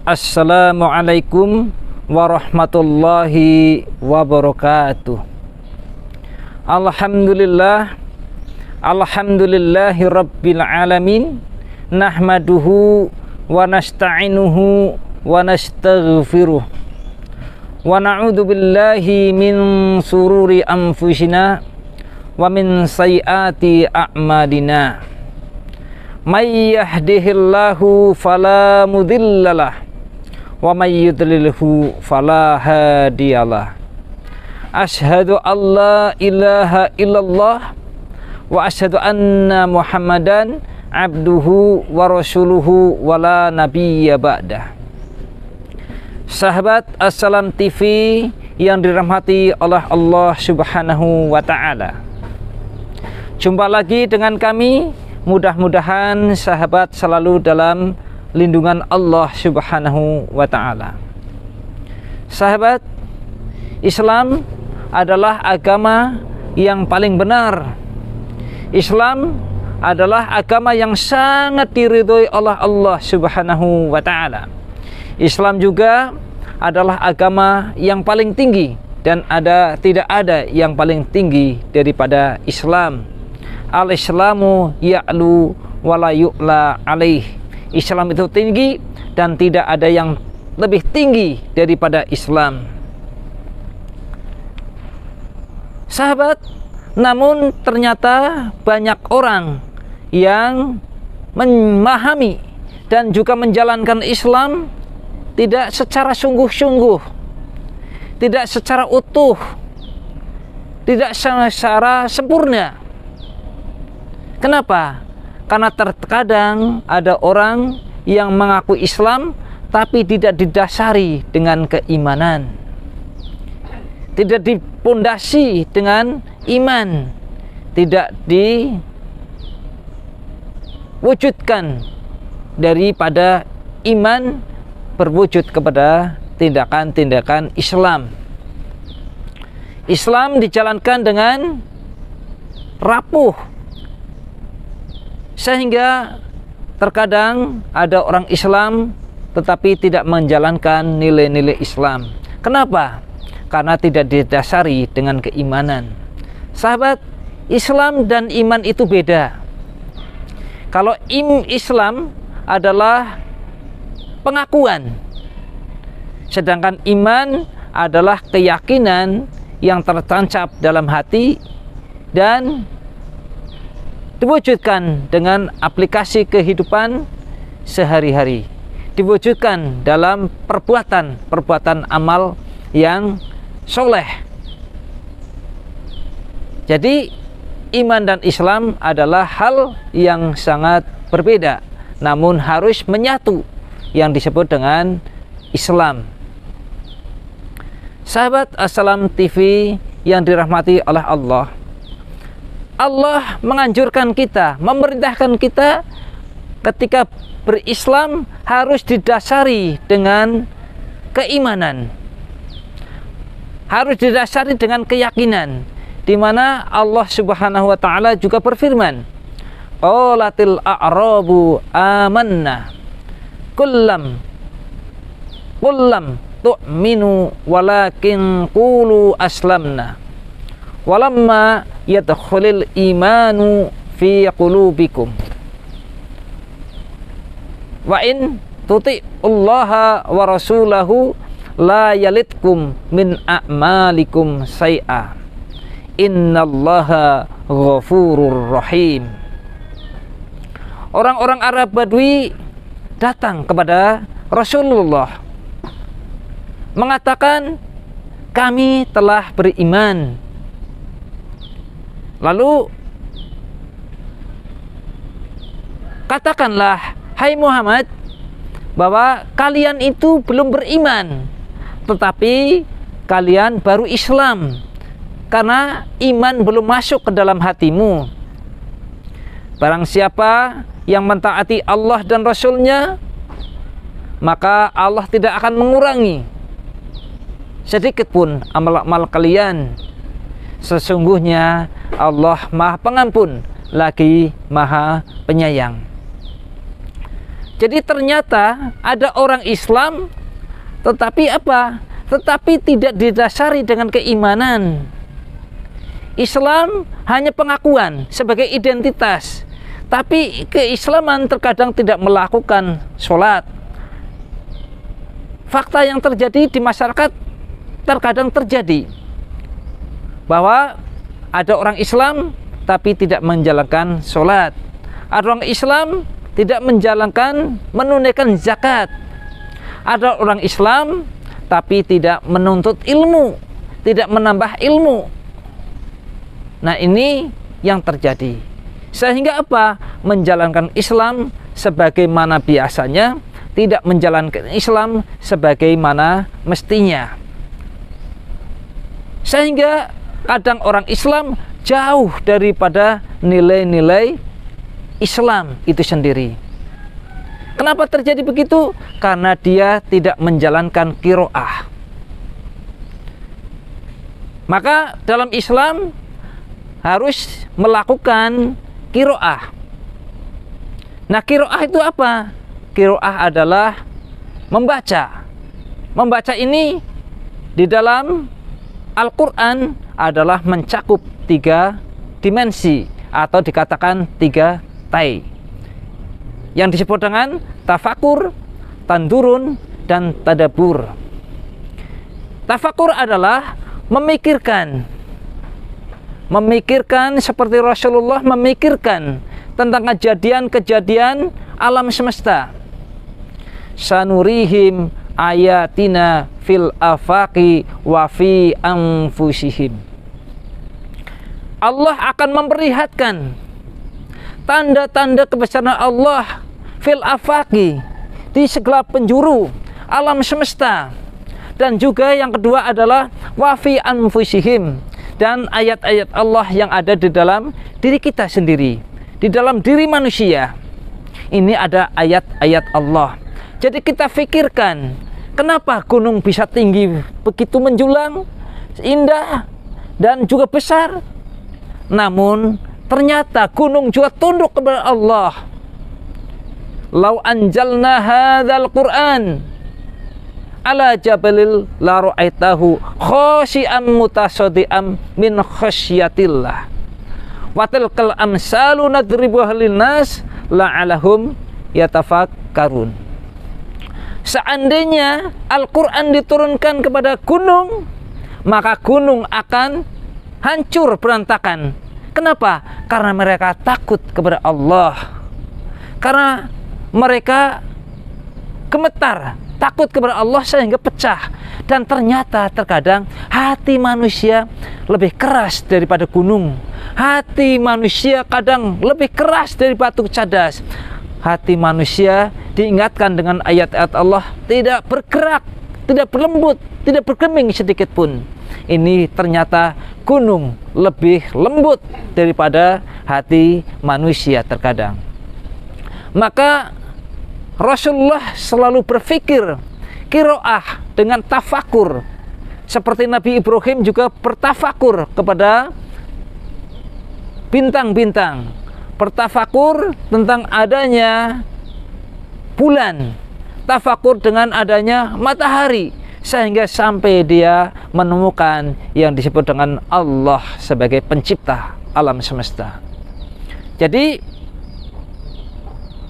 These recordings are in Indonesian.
Assalamualaikum warahmatullahi wabarakatuh. Alhamdulillahi rabbil alamin. Nahmaduhu wa nasta'inuhu wa nastaghfiruh. Wa na'udzu billahi min sururi anfusina wa min sayyiati a'malina. May yahdihillahu fala mudhillalah wa may yudlilhu fala hadiyalah. Asyhadu an la ilaha illallah wa asyhadu anna Muhammadan abduhu wa rasuluhu wa la nabiyya ba'dah. Sahabat Assalam TV yang dirahmati oleh Allah Subhanahu wa taala. Jumpa lagi dengan kami. Mudah-mudahan sahabat selalu dalam lindungan Allah Subhanahu wa ta'ala. Sahabat, Islam adalah agama yang paling benar. Islam adalah agama yang sangat diridhoi oleh Allah Subhanahu wa ta'ala. Islam juga adalah agama yang paling tinggi dan tidak ada yang paling tinggi daripada Islam. Al-Islamu ya'lu wa la yu'la alaih. Islam itu tinggi dan tidak ada yang lebih tinggi daripada Islam. Sahabat, namun ternyata banyak orang yang memahami dan juga menjalankan Islam tidak secara sungguh-sungguh, tidak secara utuh, tidak secara sempurna. Kenapa? Karena terkadang ada orang yang mengaku Islam tapi tidak didasari dengan keimanan, tidak dipondasi dengan iman, tidak diwujudkan daripada iman berwujud kepada tindakan-tindakan Islam. Islam dijalankan dengan rapuh, sehingga terkadang ada orang Islam tetapi tidak menjalankan nilai-nilai Islam. Kenapa? Karena tidak didasari dengan keimanan. Sahabat, Islam dan iman itu beda. Kalau Islam adalah pengakuan, sedangkan iman adalah keyakinan yang tertancap dalam hati dan diwujudkan dengan aplikasi kehidupan sehari-hari, diwujudkan dalam perbuatan amal yang soleh. Jadi iman dan Islam adalah hal yang sangat berbeda, namun harus menyatu, yang disebut dengan Islam. Sahabat Assalam TV yang dirahmati oleh Allah, Allah menganjurkan kita, memerintahkan kita ketika berislam harus didasari dengan keimanan, harus didasari dengan keyakinan, di mana Allah Subhanahu wa taala juga berfirman, qalatil a'rabu amanna kullam tu'minu walakin qulu aslamna walamma yadkhulul imanu fi qulubikum wa in tuti'ullaha wa rasulahu la yalitkum min a'malikum say'a innallaha ghafurur rahim. Orang-orang Arab Badui datang kepada Rasulullah mengatakan, kami telah beriman. Lalu katakanlah, hai Muhammad, bahwa kalian itu belum beriman, tetapi kalian baru Islam karena iman belum masuk ke dalam hatimu. Barang siapa yang mentaati Allah dan Rasul-Nya, maka Allah tidak akan mengurangi sedikit pun amal-amal kalian. Sesungguhnya Allah Maha Pengampun lagi Maha Penyayang. Jadi ternyata ada orang Islam tetapi apa? Tetapi tidak didasari dengan keimanan. Islam hanya pengakuan sebagai identitas, tapi keislaman terkadang tidak melakukan sholat. Fakta yang terjadi di masyarakat terkadang terjadi bahwa ada orang Islam tapi tidak menjalankan sholat, ada orang Islam tidak menunaikan zakat, ada orang Islam tapi tidak menuntut ilmu, tidak menambah ilmu. Nah, ini yang terjadi. Sehingga apa? Menjalankan Islam sebagaimana biasanya, tidak menjalankan Islam sebagaimana mestinya. Sehingga kadang orang Islam jauh daripada nilai-nilai Islam itu sendiri. Kenapa terjadi begitu? Karena dia tidak menjalankan qiraah. Maka dalam Islam harus melakukan qiraah. Nah, qiraah itu apa? Qiraah adalah membaca. Membaca ini di dalam Al-Quran adalah mencakup 3 dimensi atau dikatakan 3 tai, yang disebut dengan tafakur, tandurun, dan tadabur. Tafakur adalah memikirkan seperti Rasulullah memikirkan tentang kejadian-kejadian alam semesta. Sanurihim ayatina fil afaqi wa fi anfusihim. Allah akan memperlihatkan tanda-tanda kebesaran Allah fil afaqi, di segala penjuru alam semesta. Dan juga yang kedua adalah wa fi anfusihim, dan ayat-ayat Allah yang ada di dalam diri kita sendiri, di dalam diri manusia. Ini ada ayat-ayat Allah. Jadi kita fikirkan, kenapa gunung bisa tinggi begitu menjulang, indah, dan juga besar, namun ternyata gunung juga tunduk kepada Allah. Lau anjalna hadzal Qur'an ala jabalil la ra'aitahu khashi'an mutasaddian min khasyatillah. Wa tilkal amsalu nadribuha linnas la'alahum yatafakkarun. Seandainya Al-Qur'an diturunkan kepada gunung, maka gunung akan hancur berantakan. Kenapa? Karena mereka takut kepada Allah. Karena mereka gemetar, takut kepada Allah sehingga pecah. Dan ternyata terkadang hati manusia lebih keras daripada gunung. Hati manusia kadang lebih keras dari batu cadas. Hati manusia diingatkan dengan ayat-ayat Allah tidak bergerak, tidak berlembut, tidak bergeming sedikit pun. Ini ternyata gunung lebih lembut daripada hati manusia terkadang. Maka Rasulullah selalu berpikir qiraah dengan tafakur. Seperti Nabi Ibrahim juga bertafakur kepada bintang-bintang, bertafakur tentang adanya bulan, tafakur dengan adanya matahari, sehingga sampai dia menemukan yang disebut dengan Allah sebagai pencipta alam semesta. Jadi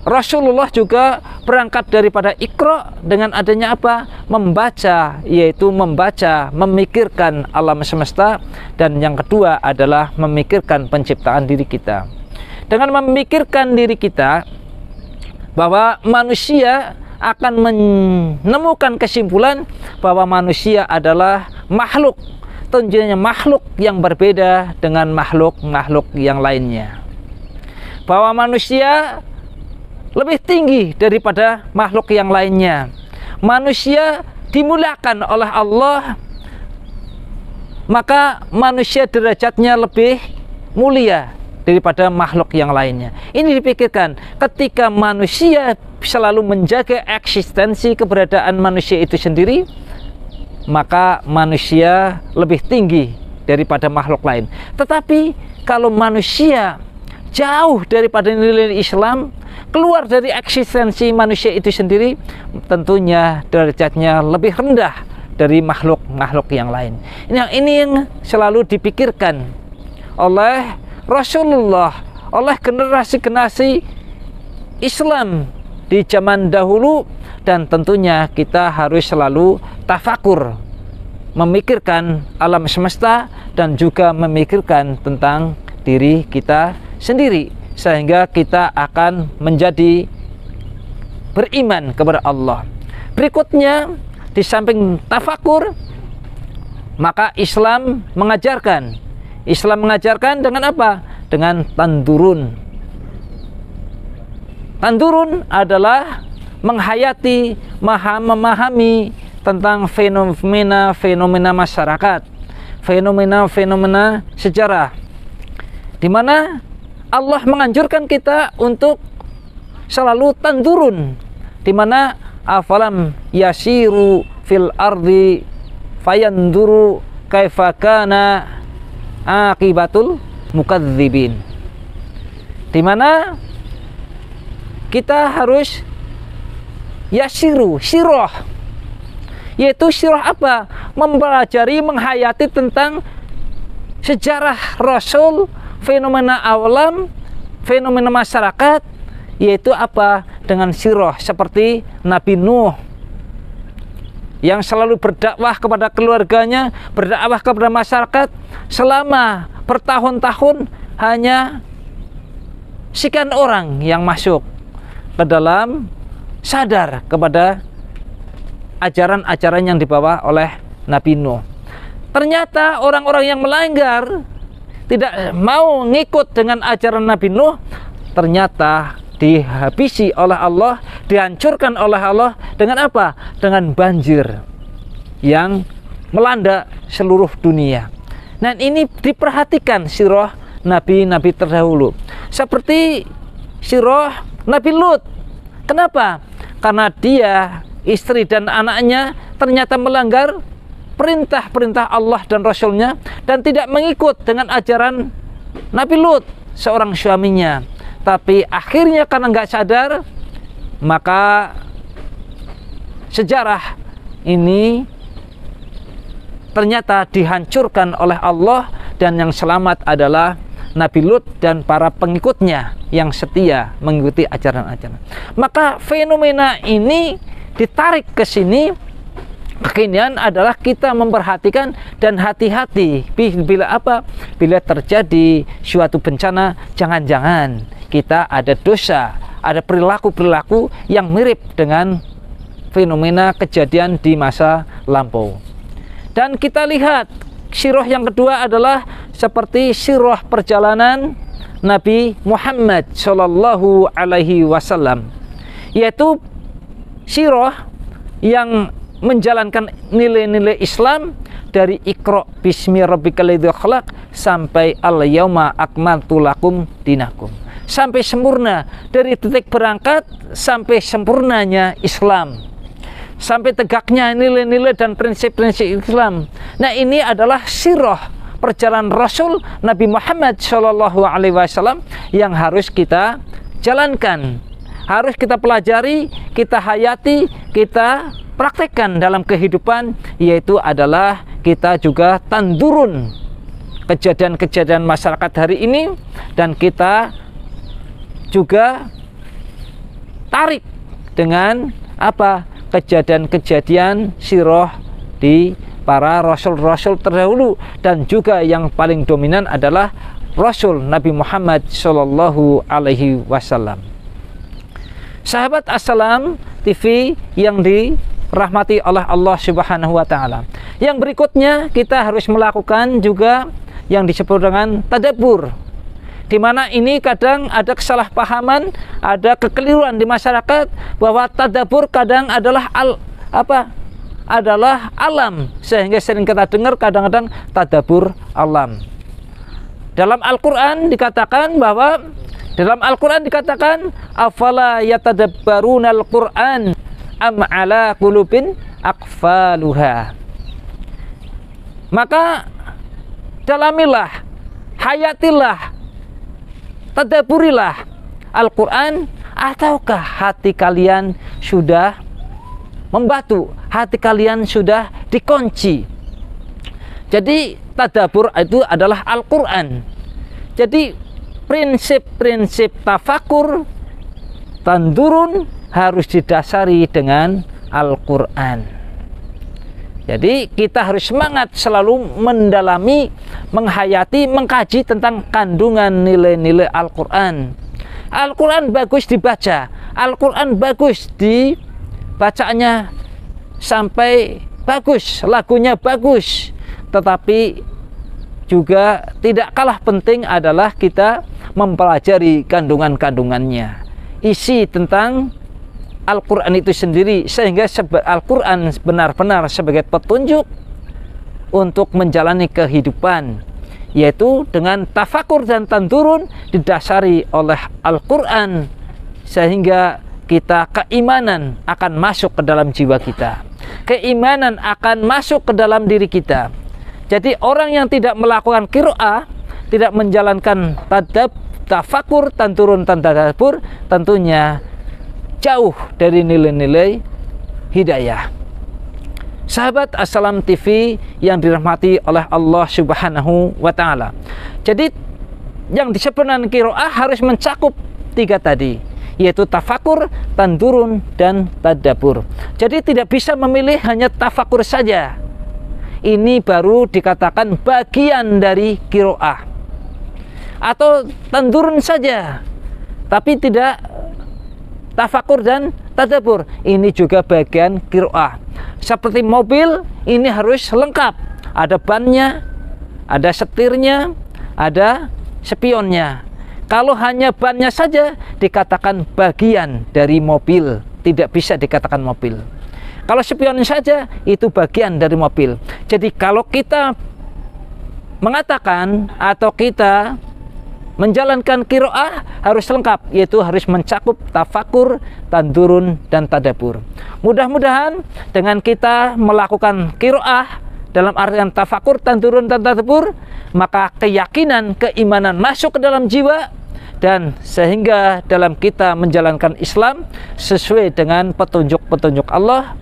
Rasulullah juga berangkat daripada Iqra dengan adanya apa? Membaca, yaitu membaca, memikirkan alam semesta. Dan yang kedua adalah memikirkan penciptaan diri kita. Dengan memikirkan diri kita, bahwa manusia akan menemukan kesimpulan bahwa manusia adalah makhluk, tentunya makhluk yang berbeda dengan makhluk-makhluk yang lainnya. Bahwa manusia lebih tinggi daripada makhluk yang lainnya. Manusia dimuliakan oleh Allah, maka manusia derajatnya lebih mulia daripada makhluk yang lainnya. Ini dipikirkan ketika manusia selalu menjaga eksistensi keberadaan manusia itu sendiri, maka manusia lebih tinggi daripada makhluk lain. Tetapi kalau manusia jauh daripada nilai Islam, keluar dari eksistensi manusia itu sendiri, tentunya derajatnya lebih rendah dari makhluk-makhluk yang lain. Ini yang selalu dipikirkan oleh Rasulullah, oleh generasi-generasi Islam di zaman dahulu, dan tentunya kita harus selalu tafakur, memikirkan alam semesta dan juga memikirkan tentang diri kita sendiri, sehingga kita akan menjadi beriman kepada Allah. Berikutnya, di samping tafakur, maka Islam mengajarkan dengan apa? Dengan tandurun. Tandurun adalah menghayati, memahami tentang fenomena masyarakat, fenomena sejarah, di mana Allah menganjurkan kita untuk selalu tandurun, di mana afalam yasiru fil ardi fayanduru kaifa kana akibatul mukadzibin, di mana kita harus yasiru, sirah, yaitu sirah apa? Mempelajari, menghayati tentang sejarah Rasul, fenomena alam, fenomena masyarakat, yaitu apa? Dengan sirah, seperti Nabi Nuh yang selalu berdakwah kepada keluarganya, berdakwah kepada masyarakat selama bertahun-tahun, hanya sekian orang yang masuk ke dalam, sadar kepada ajaran-ajaran yang dibawa oleh Nabi Nuh. Ternyata orang-orang yang melanggar, tidak mau ngikut dengan ajaran Nabi Nuh, ternyata dihabisi oleh Allah, dihancurkan oleh Allah dengan apa? Dengan banjir yang melanda seluruh dunia. Nah, ini diperhatikan sirah nabi-nabi terdahulu, seperti sirah Nabi Lut. Kenapa? Karena dia, istri dan anaknya ternyata melanggar perintah-perintah Allah dan Rasulnya, dan tidak mengikut dengan ajaran Nabi Lut, seorang suaminya. Tapi akhirnya karena nggak sadar, maka sejarah ini ternyata dihancurkan oleh Allah, dan yang selamat adalah Nabi Lut dan para pengikutnya yang setia mengikuti ajaran-ajaran. Maka fenomena ini ditarik ke sini. Kekinian adalah kita memperhatikan dan hati-hati bila terjadi suatu bencana, jangan-jangan kita ada dosa, ada perilaku-perilaku yang mirip dengan fenomena kejadian di masa lampau. Dan kita lihat sirah yang kedua adalah seperti sirah perjalanan Nabi Muhammad Shallallahu Alaihi Wasallam, yaitu sirah yang menjalankan nilai-nilai Islam dari Iqra bismi rabbikal ladzi khalaq sampai al yauma akmaltu lakum dinakum, sampai sempurna, dari titik berangkat sampai sempurnanya Islam, sampai tegaknya nilai-nilai dan prinsip-prinsip Islam. Nah, ini adalah sirah perjalanan Rasul Nabi Muhammad Shallallahu Alaihi Wasallam yang harus kita jalankan, harus kita pelajari, kita hayati, kita praktekkan dalam kehidupan, yaitu adalah kita juga tandurun kejadian-kejadian masyarakat hari ini, dan kita juga tarik dengan apa? Kejadian-kejadian sirah di para rasul-rasul terdahulu, dan juga yang paling dominan adalah Rasul Nabi Muhammad Shallallahu Alaihi Wasallam. Sahabat Assalam TV yang dirahmati oleh Allah Subhanahu Wa Taala, yang berikutnya kita harus melakukan juga yang disebut dengan tadabbur, di mana ini kadang ada kesalahpahaman, ada kekeliruan di masyarakat bahwa tadabbur kadang adalah adalah alam, sehingga sering kita dengar kadang-kadang tadabbur alam. Dalam Al-Quran dikatakan bahwa afala yatadabbaruna al-Quran am ala qulubin aqfaluha. Maka dalamilah, hayatilah tadaburilah Al-Quran, ataukah hati kalian sudah membatu, hati kalian sudah dikunci? Jadi tadabur itu adalah Al-Quran. Jadi prinsip-prinsip tafakur, tandurun harus didasari dengan Al-Quran. Jadi kita harus semangat selalu mendalami, menghayati, mengkaji tentang kandungan nilai-nilai Al-Quran. Al-Quran bagus dibaca, Al-Quran bagus dibacaannya sampai bagus, lagunya bagus, tetapi juga tidak kalah penting adalah kita mempelajari kandungan-kandungannya, isi tentang Al-Quran itu sendiri, sehingga Al-Quran benar-benar sebagai petunjuk untuk menjalani kehidupan, yaitu dengan tafakur dan tandurun didasari oleh Al-Quran, sehingga kita keimanan akan masuk ke dalam jiwa kita, keimanan akan masuk ke dalam diri kita. Jadi orang yang tidak melakukan qiraah, tidak menjalankan tafakur, tandurun, tadabur, tentunya jauh dari nilai-nilai hidayah. Sahabat Assalam TV yang dirahmati oleh Allah Subhanahu wa Ta'ala. Jadi yang disebut dengan qiraah harus mencakup 3 tadi, yaitu tafakur, tandurun, dan tadabur. Jadi tidak bisa memilih hanya tafakur saja. Ini baru dikatakan bagian dari qiraah. Atau tandurun saja, tapi tidak tafakur dan tadabur, ini juga bagian qiraah. Seperti mobil, ini harus lengkap, ada bannya, ada setirnya, ada spionnya. Kalau hanya bannya saja dikatakan bagian dari mobil, tidak bisa dikatakan mobil. Kalau spionnya saja itu bagian dari mobil. Jadi kalau kita mengatakan atau kita menjalankan qiraah harus lengkap, yaitu harus mencakup tafakur, tandurun, dan tadabur. Mudah-mudahan dengan kita melakukan qiraah dalam artian tafakur, tandurun, dan tadabur, maka keyakinan, keimanan masuk ke dalam jiwa, dan sehingga dalam kita menjalankan Islam sesuai dengan petunjuk-petunjuk Allah,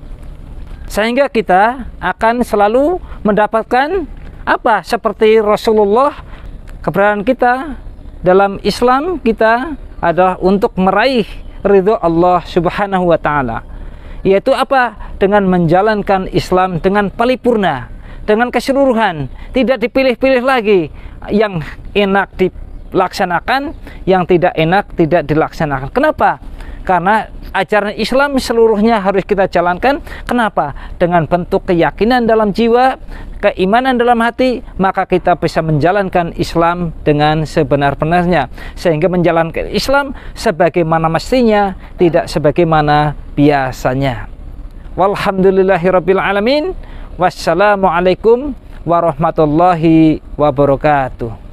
sehingga kita akan selalu mendapatkan apa? Seperti Rasulullah, keberadaan kita dalam Islam kita adalah untuk meraih ridho Allah Subhanahu wa Ta'ala, yaitu apa? Dengan menjalankan Islam dengan paripurna, dengan keseluruhan, tidak dipilih-pilih lagi, yang enak dilaksanakan, yang tidak enak tidak dilaksanakan. Kenapa? Karena ajaran Islam seluruhnya harus kita jalankan. Kenapa? Dengan bentuk keyakinan dalam jiwa, keimanan dalam hati, maka kita bisa menjalankan Islam dengan sebenar-benarnya, sehingga menjalankan Islam sebagaimana mestinya, tidak sebagaimana biasanya. Walhamdulillahirabbil alamin. Wassalamualaikum warahmatullahi wabarakatuh.